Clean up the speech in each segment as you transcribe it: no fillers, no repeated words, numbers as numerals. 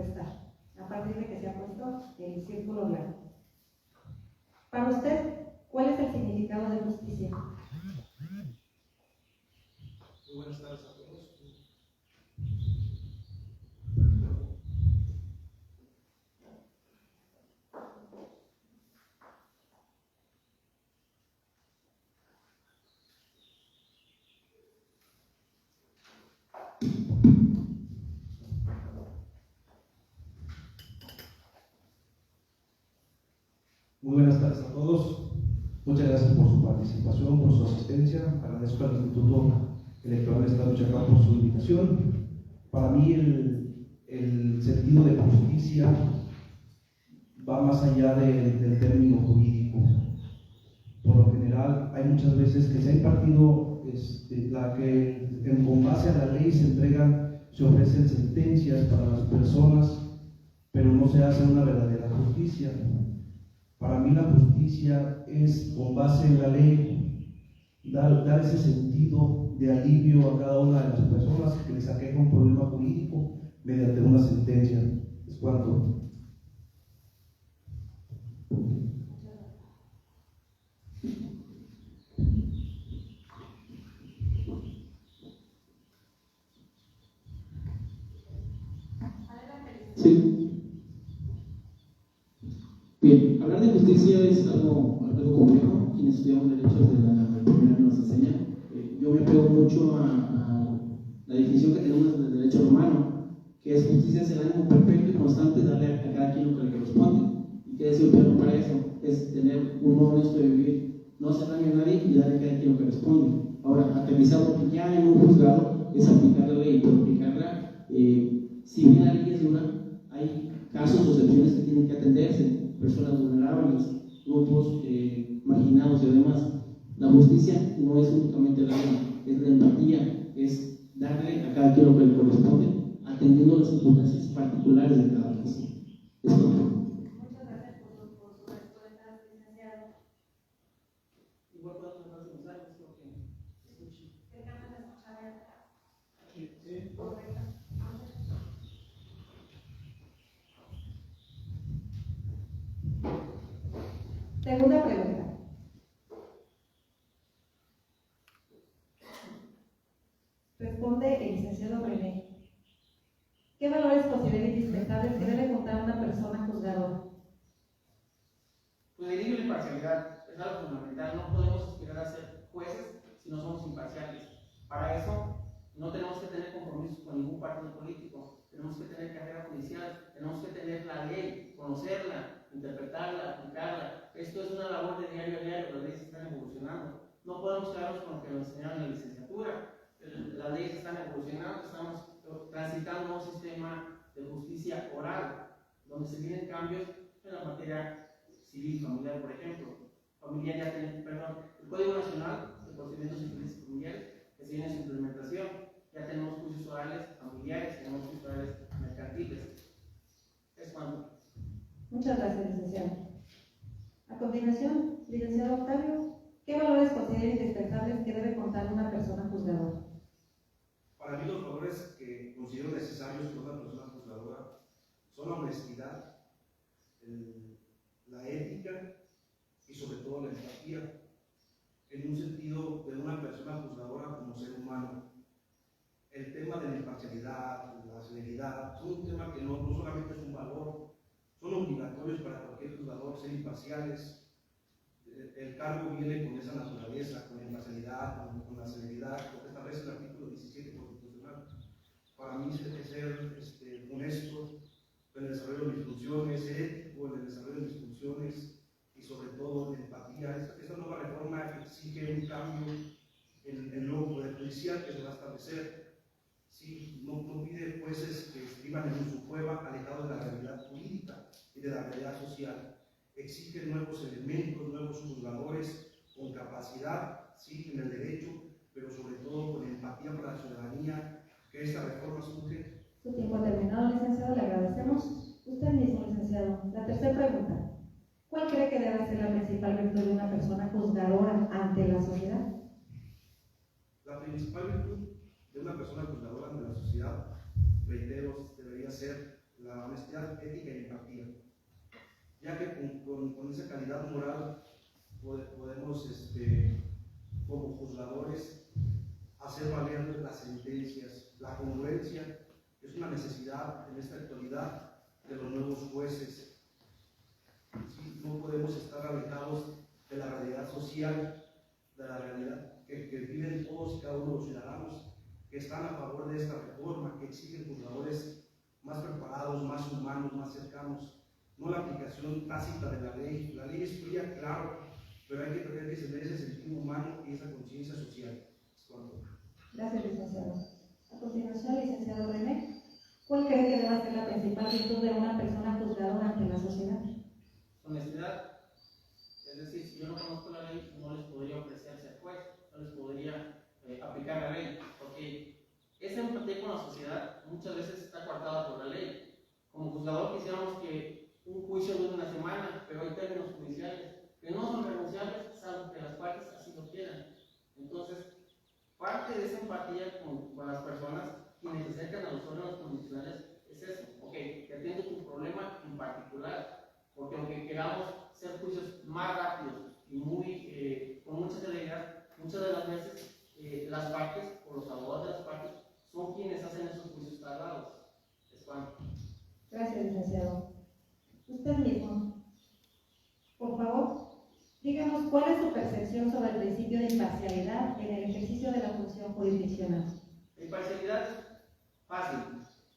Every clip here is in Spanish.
contestar, a partir de que se ha puesto el círculo blanco. Para usted, ¿cuál es el significado de justicia? Muy buenas tardes a todos. Muy buenas tardes a todos. Muchas gracias por su participación, por su asistencia. Agradezco al Instituto Electoral del Estado de Michoacán por su invitación. Para mí el sentido de justicia va más allá del término jurídico. Por lo general, hay muchas veces que se ha impartido con base a la ley se ofrecen sentencias para las personas, pero no se hace una verdadera justicia. Para mí la justicia es, con base en la ley, dar ese sentido de alivio a cada una de las personas que les aqueja un problema jurídico mediante una sentencia. Es cuanto. Sí. Bien, hablar de justicia es algo complejo. Quienes estudiamos derechos de la primera nos enseñan. Yo me apego mucho a la definición que tenemos del derecho romano, que es justicia es el ánimo perfecto y constante de darle a cada quien lo que le corresponde. ¿Y qué decir el para eso? Es tener un modo honesto de vivir, no hacer daño a nadie y darle a cada quien lo que responde. Ahora, aterrizado ya en un juzgado es aplicar la ley, pero aplicarla, si bien la ley es dura, hay casos o excepciones que tienen que atenderse, personas vulnerables, grupos marginados y además. La justicia no es únicamente la ley, es la empatía, es darle a cada quien lo que le corresponde, atendiendo las circunstancias particulares de cada caso. Es todo. Muchas gracias por su respuesta, licenciado. Igual podemos dejar de usar, es lo que escuché. Dejamos de escuchar Sí. correcto. Segunda pregunta. Responde el licenciado René. ¿Qué valores considera indispensables que debe contar una persona juzgadora? Pues diría que la imparcialidad es algo fundamental. No podemos aspirar a ser jueces si no somos imparciales. Para eso no tenemos que tener compromisos con ningún partido político. Tenemos que tener carrera judicial, tenemos que tener la ley, conocerla, interpretarla, aplicarla. Esto es una labor de diario a diario, las leyes están evolucionando. No podemos quedarnos con lo que nos enseñaron en la licenciatura. Las leyes están evolucionando, estamos transitando un sistema de justicia oral, donde se vienen cambios en la materia civil familiar, por ejemplo. Familiar ya tiene, el Código Nacional de Procedimientos Civiles y Familiares, que se viene su implementación. Ya tenemos juicios orales familiares, tenemos juicios orales mercantiles. Es cuando. Muchas gracias, licenciado. A continuación, licenciado Octavio, ¿qué valores considera indispensables que debe contar una persona juzgadora? Para mí los valores que considero necesarios para una persona juzgadora son la honestidad, la ética y sobre todo la empatía, en un sentido de una persona juzgadora como ser humano. El tema de la imparcialidad, la celeridad, son un tema que no solamente es un valor, son obligatorios para cualquier juzgador ser imparciales. El cargo viene con esa naturaleza, con la imparcialidad, con la celeridad, lo que establece el artículo 17 constitucional. Para mí es ser honesto en el desarrollo de mis funciones, ético en el desarrollo de mis funciones y sobre todo en empatía. Esta nueva reforma exige un cambio en el nuevo poder judicial que se va a establecer. Sí, no pide jueces que escriban en su cueva alejados de la realidad jurídica y de la realidad social. Exige nuevos elementos, nuevos juzgadores con capacidad, sí, en el derecho, pero sobre todo con empatía para la ciudadanía, que esta reforma surge. Su tiempo ha terminado, licenciado, le agradecemos. Usted mismo, licenciado. La tercera pregunta. ¿Cuál cree que debe ser la principal virtud de una persona juzgadora ante la sociedad? La principal virtud de una persona juzgadora ante la sociedad, reitero, debería ser la honestidad. ética y la empatía, ya que con esa calidad moral podemos, como juzgadores, hacer valer las sentencias. La congruencia es una necesidad en esta actualidad de los nuevos jueces. ¿Sí? No podemos estar alejados de la realidad social, de la realidad que viven todos y cada uno de los ciudadanos que están a favor de esta reforma, que exigen juzgadores más preparados, más humanos, más cercanos, no la aplicación tácita de la ley. La ley es fría, claro, pero hay que creer que se merece ese sentido humano y esa conciencia social. Gracias, licenciado. A continuación, licenciado René, ¿cuál cree que debe ser la principal virtud de una persona juzgadora ante la sociedad? Honestidad. Es decir, si yo no conozco la ley, no les podría ofrecer ser juez, no les podría aplicar la ley, porque esa empatía con la sociedad muchas veces está coartada por la ley. Como juzgador quisiéramos que un juicio dure una semana, pero hay términos judiciales que no son renunciables, salvo que las partes así lo quieran. Entonces, parte de esa empatía con las personas quienes se acercan a los órganos jurisdiccionales es eso, ok, que atiendo tu problema en particular, porque aunque queramos hacer juicios más rápidos y con mucha celeridad, muchas de las veces las partes o los abogados de las partes son quienes hacen esos juicios tardados. Es cuanto. Gracias, licenciado. Usted mismo, por favor, díganos cuál es su percepción sobre el principio de imparcialidad en el ejercicio de la función jurisdiccional. La imparcialidad es fácil,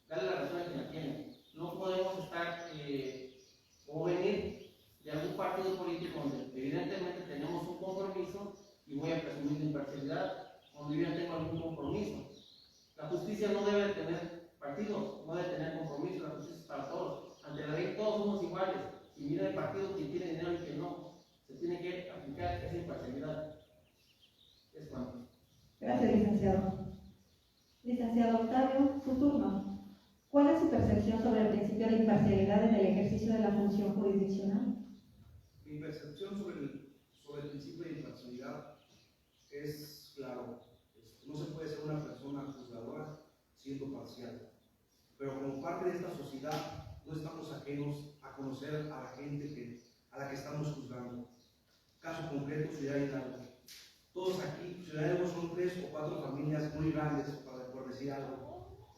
darle la razón a quien la tiene. No podemos estar o venir de algún partido político donde evidentemente tenemos un compromiso y voy a presumir de imparcialidad, donde yo ya tengo algún compromiso. La justicia no debe tener partidos, no debe tener compromiso, la justicia es para todos. Ante la ley todos somos iguales, y mira el partido quien tiene dinero y quien no. Se tiene que aplicar esa imparcialidad. Es cuanto. Gracias, licenciado. Licenciado Octavio, su turno. ¿Cuál es su percepción sobre el principio de imparcialidad en el ejercicio de la función jurisdiccional? Mi percepción sobre el principio de imparcialidad es claro. No se puede ser una persona juzgadora siendo parcial. Pero como parte de esta sociedad, no estamos ajenos a conocer a la gente a la que estamos juzgando. Caso concreto, Ciudad Hidalgo. Todos aquí, Ciudad Hidalgo, son 3 o 4 familias muy grandes, por decir algo.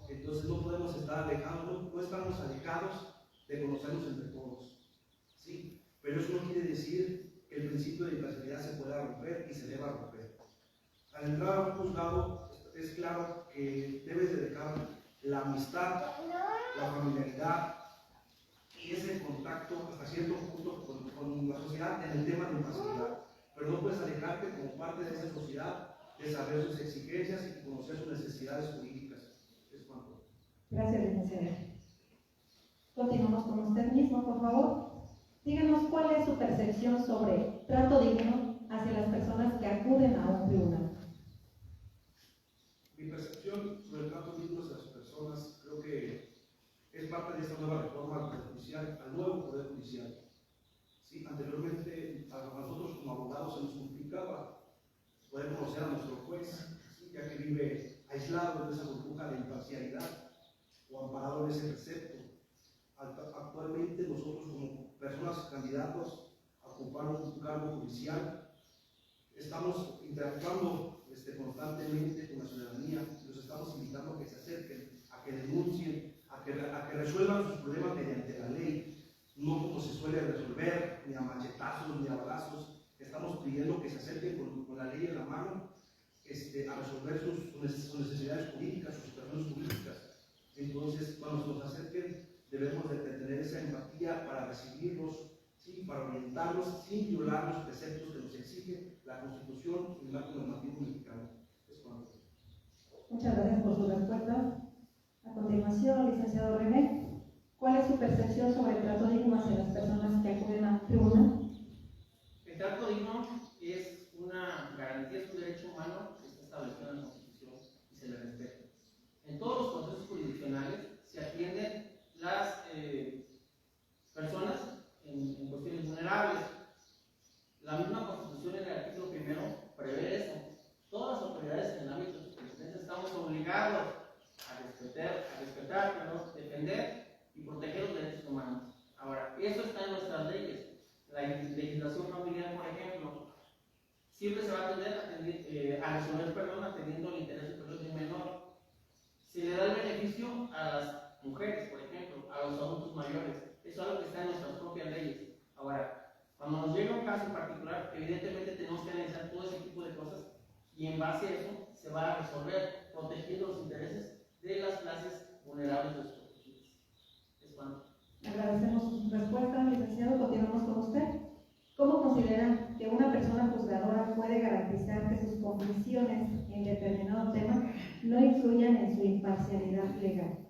Entonces no podemos estar alejados, no estamos alejados de conocernos entre todos. ¿Sí? Pero eso no quiere decir que el principio de imparcialidad se pueda romper y se deba romper. Al entrar a un juzgado, es claro que debes de dejar la amistad, la familiaridad y ese contacto hasta cierto punto con la sociedad en el tema de imparcialidad. Pero no puedes alejarte como parte de esa sociedad de saber sus exigencias y conocer sus necesidades jurídicas. Es cuanto. Gracias, licenciado. Continuamos con usted mismo, por favor. Díganos cuál es su percepción sobre trato digno hacia las personas que acuden a un tribunal. Mi percepción sobre el trato digno hacia las personas creo que es parte de esta nueva reforma al Poder Judicial, al nuevo Poder Judicial. ¿Sí? Anteriormente a nosotros como abogados se nos complicaba poder conocer a nuestro juez, ¿sí? Ya que vive aislado de esa burbuja de imparcialidad o amparado en ese precepto. Actualmente nosotros como personas candidatos a ocupar un cargo judicial estamos interactuando constantemente con la ciudadanía, los estamos invitando a que se acerquen, a que denuncien, a que resuelvan sus problemas mediante la ley, no como se suele resolver, ni a machetazos, ni a balazos. Estamos pidiendo que se acerquen con la ley en la mano a resolver sus necesidades jurídicas, sus situaciones jurídicas. Entonces, cuando se nos acerquen, debemos de tener esa empatía para recibirlos, ¿sí? Para orientarlos sin violar los preceptos que nos exige la Constitución y el marco normativo mexicano. Muchas gracias por su respuesta. A continuación, licenciado René, ¿cuál es su percepción sobre el trato digno hacia las personas que acuden a un tribunal? El trato digno es una garantía, es un derecho humano que está establecido en la Constitución y se le respeta. En todos los procesos jurisdiccionales se atienden las personas en cuestiones vulnerables. La misma Constitución en el artículo 1 prevé eso. Todas las autoridades en el ámbito de su competencia estamos obligados a respetar, defender y proteger los derechos humanos. Ahora, eso está en nuestras leyes. La legislación familiar, por ejemplo, siempre se va a tender a resolver, atendiendo el interés superior del menor. Se le da el beneficio a las mujeres, por ejemplo, a los adultos mayores. Eso es algo que está en nuestras propias leyes. Ahora, cuando nos llega un caso en particular, evidentemente tenemos que analizar todo ese tipo de cosas y en base a eso se va a resolver, protegiendo los intereses de las clases vulnerables desprotegidas. Es cuanto. Agradecemos su respuesta, licenciado. Continuamos con usted. ¿Cómo considera que una persona juzgadora puede garantizar que sus convicciones en determinado tema no influyan en su imparcialidad legal?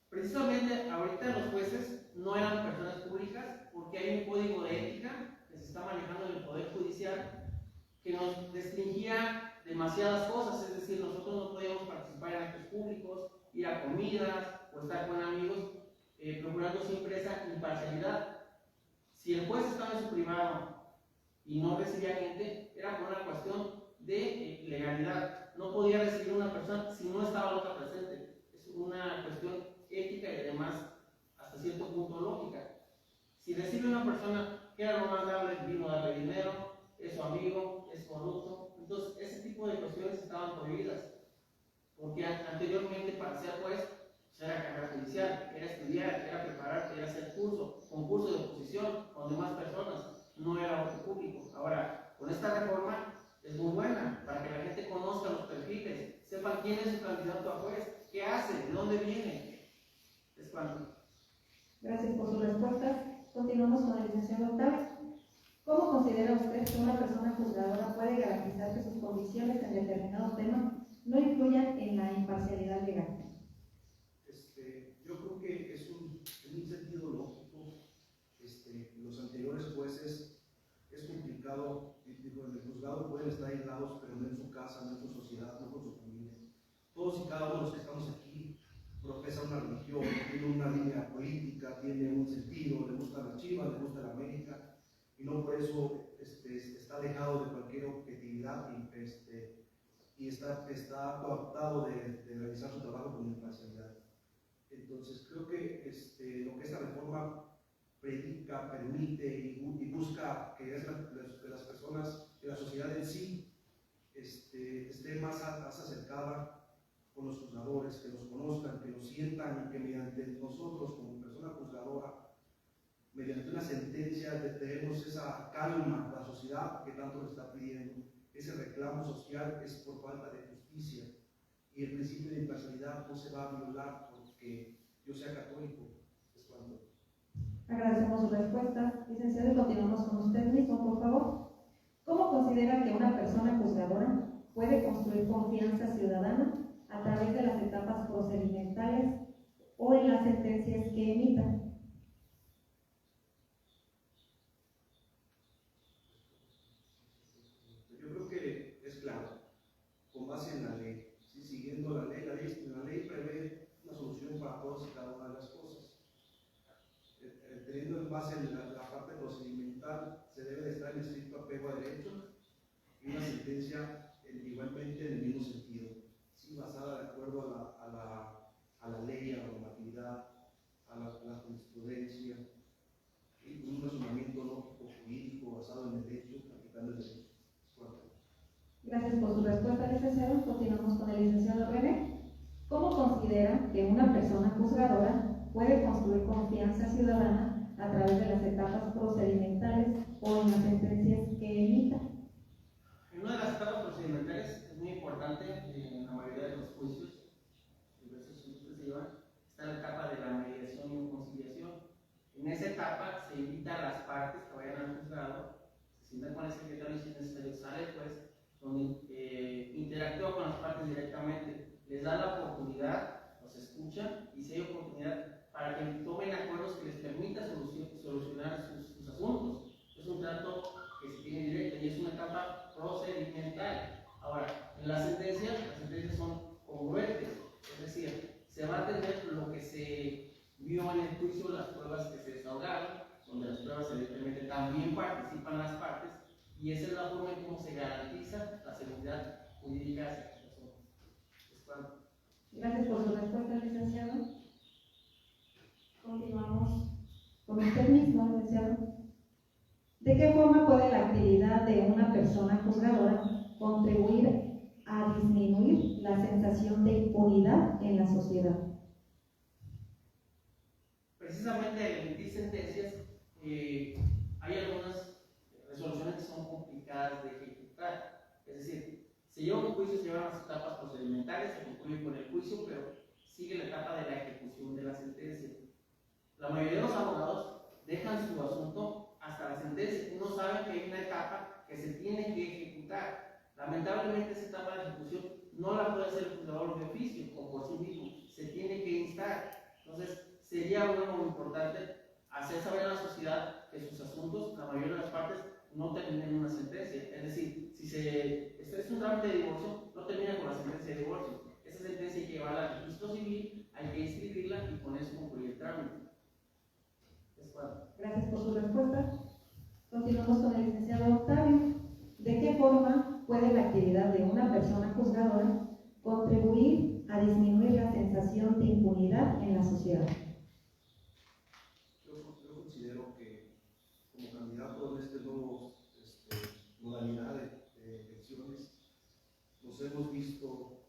Precisamente ahorita los jueces no eran personas públicas porque hay un código de ética que se está manejando en el Poder Judicial que nos restringía demasiadas cosas, es decir, nosotros no podíamos participar en actos públicos, ir a comidas o estar con amigos, procurando siempre esa imparcialidad. Si el juez estaba en su privado y no recibía gente, era por una cuestión de legalidad. No podía recibir una persona si no estaba la otra presente. Es una cuestión ética y además hasta cierto punto lógica. Si recibe una persona que era lo más dable, vino a darle dinero, es su amigo, es corrupto, entonces ese tipo de cuestiones estaban prohibidas. Porque anteriormente para ser juez era carrera judicial, era estudiar, era prepararte, era hacer concurso de oposición con demás personas, no era voto público. Ahora, con esta reforma es muy buena para que la gente conozca los perfiles, sepan quién es su candidato a juez, qué hace, de dónde viene. Es cuando. Gracias por su respuesta. Continuamos con el licenciado Octavio. ¿Cómo considera usted que una persona juzgadora puede garantizar que sus convicciones en determinado tema no influyan en la imparcialidad legal? Yo creo que es un sentido lógico. Los anteriores jueces es complicado, digo, en el juzgado pueden estar aislados, pero no en su casa, no en su sociedad, no con su familia. Todos y cada uno de los que estamos aquí profesa una religión, tiene una línea política, tiene un sentido, le gusta la Chivas, le gusta la América, y no por eso está alejado de cualquier objetividad y está cooptado de realizar su trabajo con imparcialidad. Entonces creo que lo que esta reforma predica, permite y busca que las personas, que la sociedad en sí esté más acercada con los juzgadores, que los conozcan, que los sientan y que mediante nosotros como persona juzgadora, mediante una sentencia tenemos esa calma, la sociedad que tanto lo está pidiendo. Ese reclamo social es por falta de justicia y el principio de imparcialidad no se va a violar porque yo sea católico. Es cuando. Agradecemos su respuesta. Licenciado, y continuamos con usted mismo, por favor. ¿Cómo considera que una persona juzgadora puede construir confianza ciudadana a través de las etapas procedimentales o en las sentencias que emita? Yo creo que es claro, con base en la ley, ¿sí? Siguiendo la ley prevé una solución para todas y cada una de las cosas. Teniendo en base en la parte procedimental, se debe de estar en estricto apego a derecho y una sentencia igualmente en el mismo sentido, ¿sí? Basada de acuerdo a la ley, a la normatividad, a la jurisprudencia, y con un razonamiento lógico jurídico basado en el derecho, aplicando el derecho. Gracias por su respuesta, licenciado. Continuamos con el licenciado René. ¿Cómo considera que una persona juzgadora puede construir confianza ciudadana a través de las etapas procedimentales o en las sentencias que emita? En una de las etapas procedimentales es muy importante, en la mayoría de los juicios, diversos juicios que se llevan, está la etapa de la mediación y conciliación. En esa etapa se invita a las partes que vayan al juzgado, se sientan con el secretario y si es necesario sale el juez, donde interactúa con las partes directamente, les da la oportunidad, los escucha y si hay oportunidad para que tomen acuerdos que les permita solucionar sus asuntos. Es un trato que se tiene directo y es una etapa procedimental. Ahora, en las sentencias son congruentes, es decir, se va a tener lo que se vio en el juicio, las pruebas que se desahogaron, donde las pruebas evidentemente también participan las partes, y esa es la forma en cómo se garantiza la seguridad jurídica de las personas. Gracias por su respuesta, licenciado. Continuamos con usted mismo, licenciado. ¿De qué forma puede la actividad de una persona juzgadora contribuir a disminuir la sensación de impunidad en la sociedad? Precisamente al emitir sentencias, hay algunas resoluciones que son complicadas de ejecutar. Es decir, se lleva un juicio, se llevan las etapas procedimentales, se concluye con el juicio, pero sigue la etapa de la ejecución de la sentencia. La mayoría de los abogados dejan su asunto hasta la sentencia y no saben que hay una etapa que se tiene que ejecutar. Lamentablemente, esa etapa de ejecución no la puede hacer el juzgador de oficio o por sí mismo, se tiene que instar. Entonces, sería bueno o importante hacer saber a la sociedad que sus asuntos, la mayoría de las partes, no terminen en una sentencia. Es decir, si este es un trámite de divorcio, no termina con la sentencia de divorcio. Esa sentencia hay que llevarla al registro civil, hay que inscribirla y con eso concluir el trámite. Gracias por su respuesta. Continuamos con el licenciado Octavio. ¿De qué forma puede la actividad de una persona juzgadora contribuir a disminuir la sensación de impunidad en la sociedad? Yo considero que como candidato en este nuevo modalidad de elecciones, nos hemos visto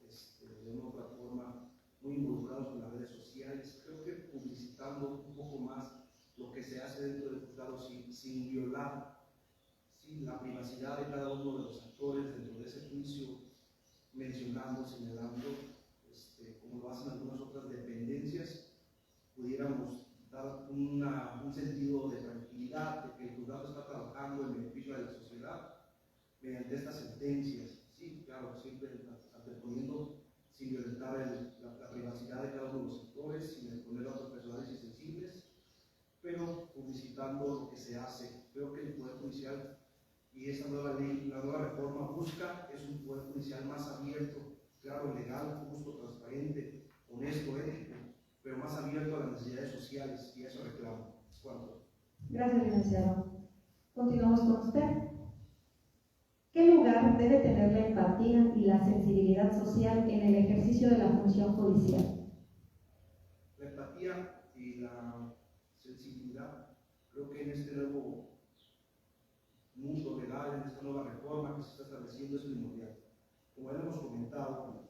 de una otra forma muy involucrados con las redes sociales. Creo que publicitando un poco más lo que se hace dentro del juzgado sin violar la privacidad de cada uno de los actores dentro de ese juicio, mencionando, señalando, como lo hacen algunas otras dependencias, pudiéramos dar un sentido de tranquilidad, de que el juzgado está trabajando en beneficio de la sociedad mediante estas sentencias. Sí, claro, siempre anteponiendo sin violentar la privacidad de cada uno de los sectores, sin exponer a datos personales y sensibles, pero publicitando lo que se hace. Creo que el Poder Judicial y esta nueva ley, la nueva reforma busca es un Poder Judicial más abierto, claro, legal, justo, transparente, honesto, ético, pero más abierto a las necesidades sociales, y eso reclamo. Es cuanto. Gracias, licenciado. Continuamos con usted. ¿Qué lugar debe tener la empatía y la sensibilidad social en el ejercicio de la función judicial? La empatía y la sensibilidad, creo que en este nuevo mundo legal, en esta nueva reforma que se está estableciendo, es primordial. Como ya hemos comentado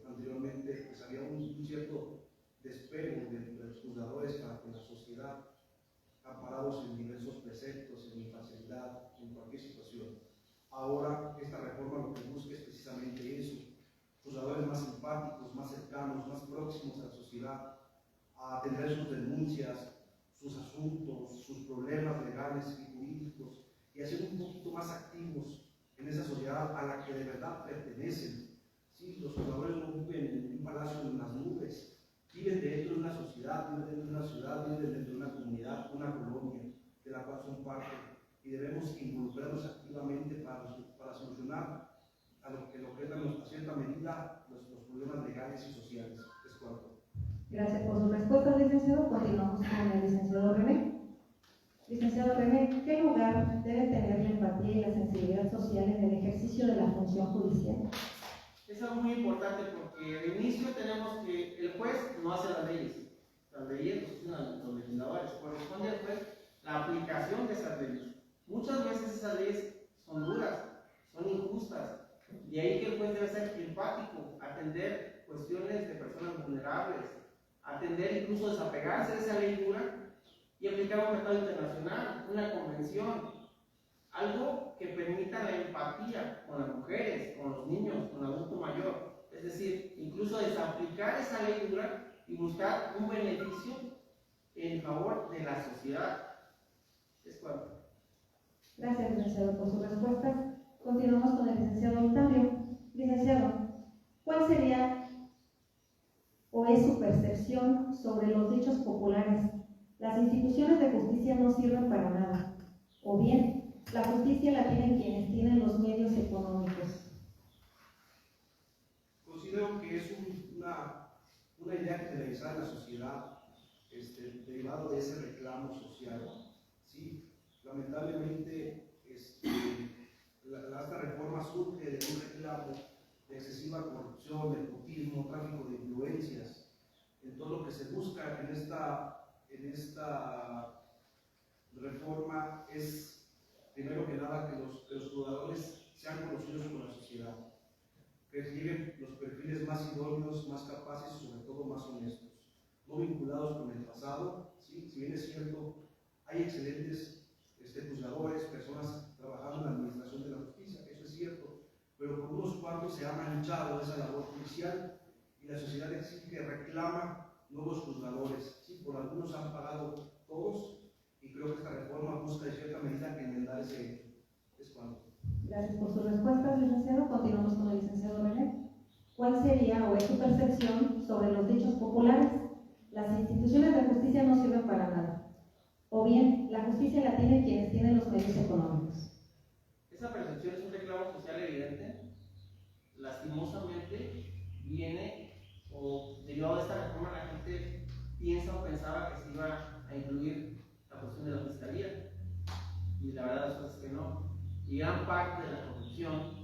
anteriormente, pues había un cierto despego de los juzgadores para con la sociedad, amparados en diversos preceptos, en imparcialidad, en cualquier situación. Ahora, esta reforma lo que busca es precisamente eso: juzgadores más empáticos, más cercanos, más próximos a la sociedad, a atender sus denuncias, sus asuntos, sus problemas legales y jurídicos, y a ser un poquito más activos en esa sociedad a la que de verdad pertenecen. Sí, los juzgadores no viven en un palacio en las nubes, viven dentro de una sociedad, viven dentro de una ciudad, viven dentro de una comunidad, una colonia, de la cual son parte, y debemos involucrarnos activamente para solucionar a lo que es a cierta medida los problemas legales y sociales. Es cuanto. Gracias por su respuesta, licenciado. Continuamos con el licenciado René. Licenciado René, ¿qué lugar debe tener la empatía y la sensibilidad social en el ejercicio de la función judicial? Es algo muy importante porque de inicio tenemos que el juez no hace las leyes los hacen los legisladores, corresponde al juez la aplicación de esas leyes. Muchas veces esas leyes son duras, son injustas, y ahí que el juez debe ser empático, atender cuestiones de personas vulnerables, atender incluso desapegarse de esa ley dura y aplicar un tratado internacional, una convención, algo que permita la empatía con las mujeres, con los niños, con el adulto mayor. Es decir, incluso desaplicar esa ley dura y buscar un beneficio en favor de la sociedad. Es cuanto. Gracias, licenciado, por su respuesta. Continuamos con el licenciado Octavio. Licenciado, ¿cuál sería o es su percepción sobre los dichos populares? Las instituciones de justicia no sirven para nada. O bien, la justicia la tienen quienes tienen los medios económicos. Considero que es una idea generalizada en la sociedad, derivado de ese reclamo social. Sí, lamentablemente, esta reforma surge de un reclamo de excesiva corrupción, nepotismo, tráfico de influencias, en todo lo que se busca en esta en esta reforma es, primero que nada, que los juzgadores sean conocidos por la sociedad, que lleguen los perfiles más idóneos, más capaces y sobre todo más honestos, no vinculados con el pasado. ¿Sí? Si bien es cierto, hay excelentes juzgadores, personas trabajando en la administración de la justicia, eso es cierto, pero por unos cuantos se ha manchado esa labor judicial y la sociedad exige que reclama nuevos juzgadores. ¿Sí? Por algunos han pagado todos y creo que esta reforma busca de cierta medida que enmendar ese hecho. Es cuanto. Gracias por sus respuestas, licenciado. Continuamos con el licenciado René. ¿Cuál sería o es su percepción sobre los dichos populares? Las instituciones de justicia no sirven para nada. O bien, la justicia la tienen quienes tienen los medios económicos. Esa percepción es un reclamo social evidente. Lastimosamente viene, o derivado de esta reforma, la gente piensa o pensaba que se iba a incluir la cuestión de la fiscalía. Y la verdad es que no. Y gran parte de la corrupción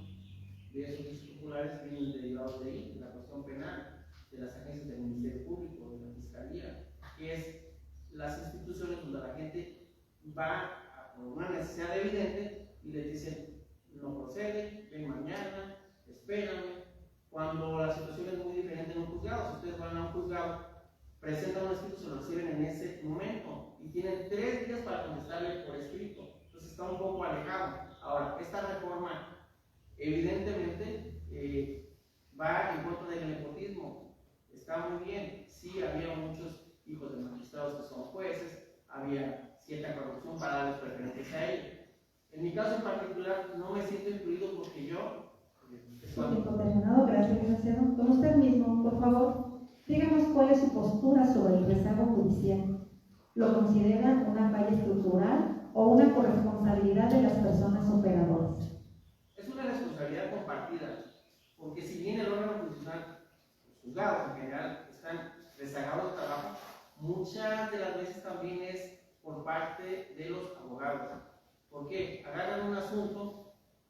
de esos dichos populares vienen derivados de ahí, de la cuestión penal, de las agencias del Ministerio Público, de la Fiscalía, que es las instituciones donde la gente va por una necesidad evidente y le dicen, no procede, ven mañana, espérame. Cuando la situación es muy diferente en un juzgado, si ustedes van a un juzgado, presentan un escrito, se lo reciben en ese momento y tienen 3 días para contestarle por escrito. Entonces está un poco alejado. Ahora, esta reforma evidentemente va en contra del nepotismo. Está muy bien, sí había muchos hijos de magistrados que son jueces, había cierta corrupción para darles preferencias a ellos. En mi caso en particular no me siento incluido porque yo... Tiempo terminado, gracias licenciado. Con usted mismo, por favor, díganos cuál es su postura sobre el rezago judicial. ¿Lo considera una falla estructural o una corresponsabilidad de las personas operadoras? Es una responsabilidad compartida, porque si bien el órgano funcional, los juzgados en general, están rezagados de trabajo, muchas de las veces también es por parte de los abogados. ¿Por qué? Agarran un asunto,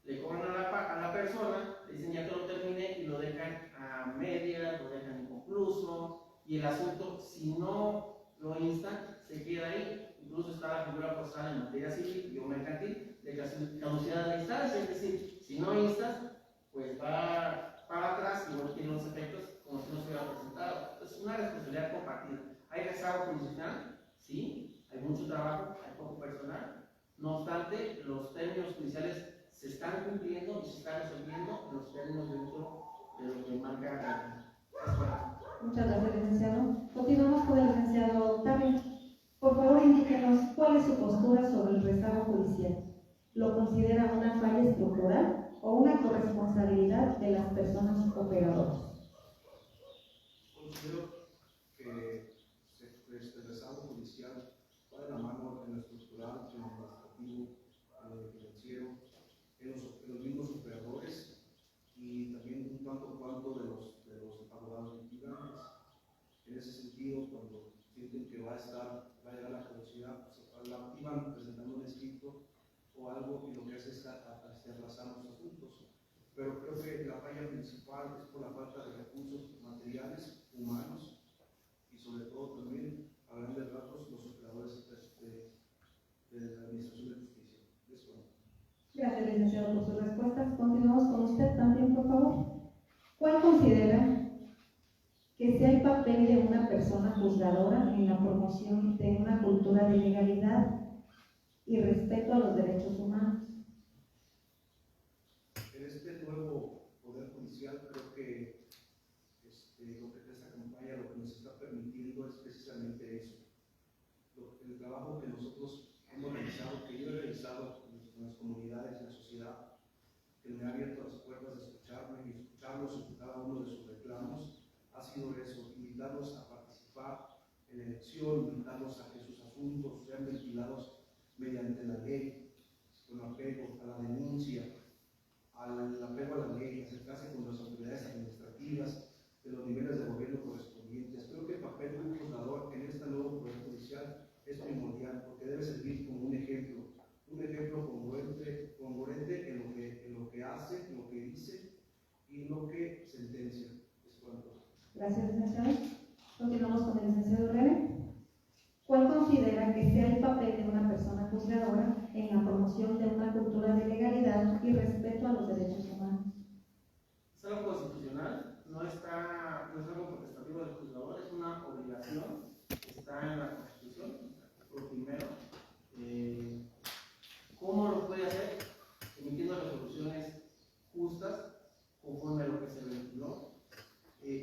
le cobran a la persona, le dicen ya que lo terminé y lo dejan a medias, lo dejan inconcluso, y el asunto, si no lo instan, se queda ahí. Incluso está la figura procesal en materia civil y o mercantil de caducidad de la instancia, es decir, si no instas, pues va para atrás y no tiene los efectos como si no se hubiera presentado. Es una responsabilidad compartida. ¿Hay rezago judicial? Sí, hay mucho trabajo, hay poco personal. No obstante, los términos judiciales se están cumpliendo y se están resolviendo en los términos dentro de lo que marca la escuela. Muchas gracias, licenciado. Continuamos con el licenciado Octavio. Por favor, indíquenos cuál es su postura sobre el rezago judicial. ¿Lo considera una falla estructural o una corresponsabilidad de las personas operadoras? Considero que el rezago judicial va de la mano en lo estructural, en lo administrativo, en lo financiero, en los mismos operadores y también un tanto cuanto de los abogados litigantes. En ese sentido, cuando sienten que va a llegar la caducidad, pues, la activan presentando un escrito o algo y lo que hace es aplazar los asuntos. Pero creo que la falla principal es por la falta de recursos materiales, humanos y sobre todo también, a grandes rasgos, los operadores de la Administración de Justicia. Gracias, licenciado, por sus respuestas. Continuamos con usted también, por favor. ¿Cuál considera que sea el papel de una persona juzgadora en la promoción de una cultura de legalidad y respeto a los derechos humanos? En este nuevo Poder Judicial creo que lo que esta campaña lo que nos está permitiendo es precisamente eso. El trabajo que nosotros hemos realizado, que yo he realizado en las comunidades, en la sociedad, que me ha abierto las puertas de escucharme y escucharlos en cada uno de sus reclamos, ha sido eso, invitarlos a participar en la elección, invitarlos a que sus asuntos sean ventilados mediante la ley, con apego a la denuncia, al apego a la ley, acercarse con las autoridades administrativas de los niveles de gobierno correspondientes. Creo que el papel de un juzgador en este nuevo Poder Judicial es primordial porque debe servir como un ejemplo congruente en lo que hace, en lo que dice y en lo que sentencia. Es cuanto. Gracias, licenciado. Continuamos con el licenciado René. ¿Cuál que sea el papel de una persona juzgadora en la promoción de una cultura de legalidad y respeto a los derechos humanos. Es algo constitucional, no es algo potestativo del juzgador, es una obligación que está en la Constitución, por primero. ¿Cómo lo puede hacer? Emitiendo resoluciones justas, conforme a lo que se ventiló,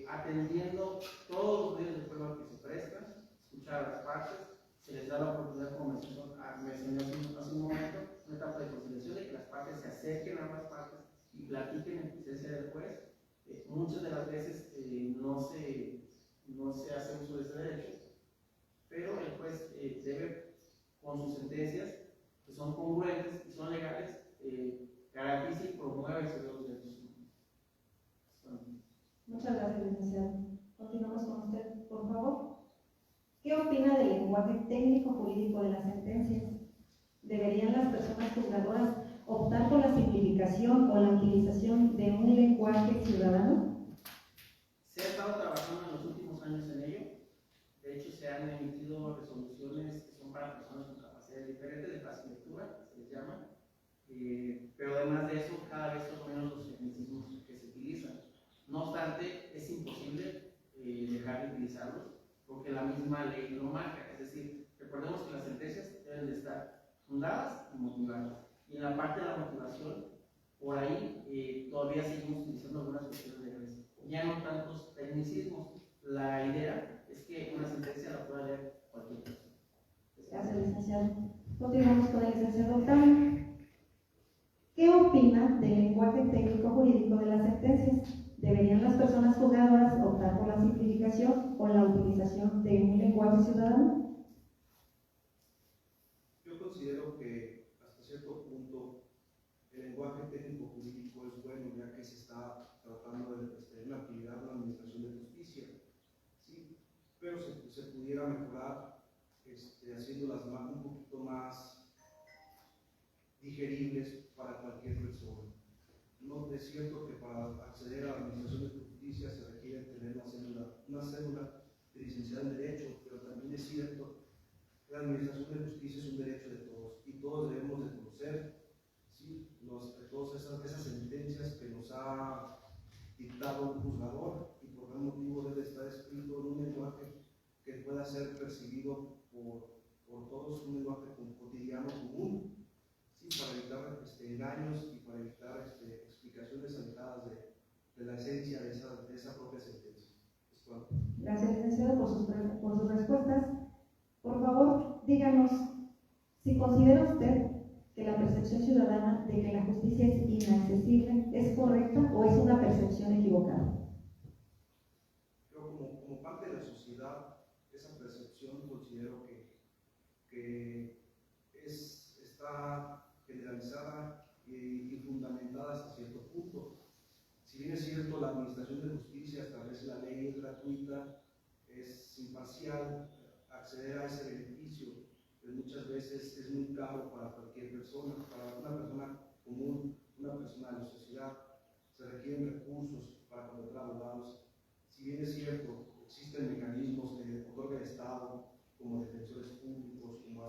atendiendo todos los medios de prueba que se prestan, escuchar a las partes, se les da la oportunidad, como mencioné hace un momento, una etapa de conciliación, de que las partes se acerquen a ambas partes y platiquen en presencia del juez. Muchas de las veces no se hace uso de ese derecho, pero el juez debe, con sus sentencias, que son congruentes y son legales, garantiza y promueve esos derechos humanos. Muchas gracias, licenciado. Continuamos con usted, por favor. ¿Qué opina del lenguaje técnico-jurídico de las sentencias? ¿Deberían las personas juzgadoras optar por la simplificación o la utilización de un lenguaje ciudadano? Se ha estado trabajando en los últimos años en ello. De hecho, se han emitido resoluciones que son para personas con capacidades diferentes de fácil lectura, se les llama. Pero además de eso, cada vez son menos los tecnicismos que se utilizan. No obstante, es imposible dejar de utilizarlos porque la misma ley lo marca. Es decir, recordemos que las sentencias deben de estar fundadas y motivadas. Y en la parte de la motivación, por ahí todavía seguimos utilizando algunas cuestiones legales. Ya no tantos tecnicismos. La idea es que una sentencia la pueda leer cualquier persona. Gracias, licenciado. Continuamos con el licenciado Octavio. ¿Qué opina del lenguaje técnico-jurídico de las sentencias? ¿Deberían las personas juzgadoras optar por la simplificación o la utilización de un lenguaje ciudadano? Yo considero que hasta cierto punto el lenguaje técnico-jurídico es bueno, ya que se está tratando de una actividad de la Administración de Justicia, ¿sí? Pero se pudiera mejorar haciéndolas un poquito más digeribles para cualquier persona. No es cierto que para acceder a la Administración de Justicia se requiere tener una cédula de licenciado en Derecho, pero también es cierto que la Administración de Justicia es un derecho de todos y todos debemos de conocer, ¿sí? Todas esas sentencias que nos ha dictado un juzgador, y por tal motivo debe estar escrito en un lenguaje que pueda ser percibido por todos, un lenguaje cotidiano común, ¿sí? Para evitar engaños y para evitar explicaciones alejadas de la esencia de esa propia sentencia. Gracias, licenciado, por sus respuestas. Por favor, díganos si considera usted que la percepción ciudadana de que la justicia es inaccesible es correcta o es una percepción equivocada. Yo como parte de la sociedad, esa percepción considero que está generalizada y fundamentada hasta cierto punto. Si bien es cierto, la Administración de Justicia establece la ley, es gratuita, es imparcial, acceder a ese beneficio, pues muchas veces es muy caro para cualquier persona, para una persona común, una persona de la sociedad. Se requieren recursos para contratar abogados. Si bien es cierto, existen mecanismos que otorga el Estado, como defensores públicos, como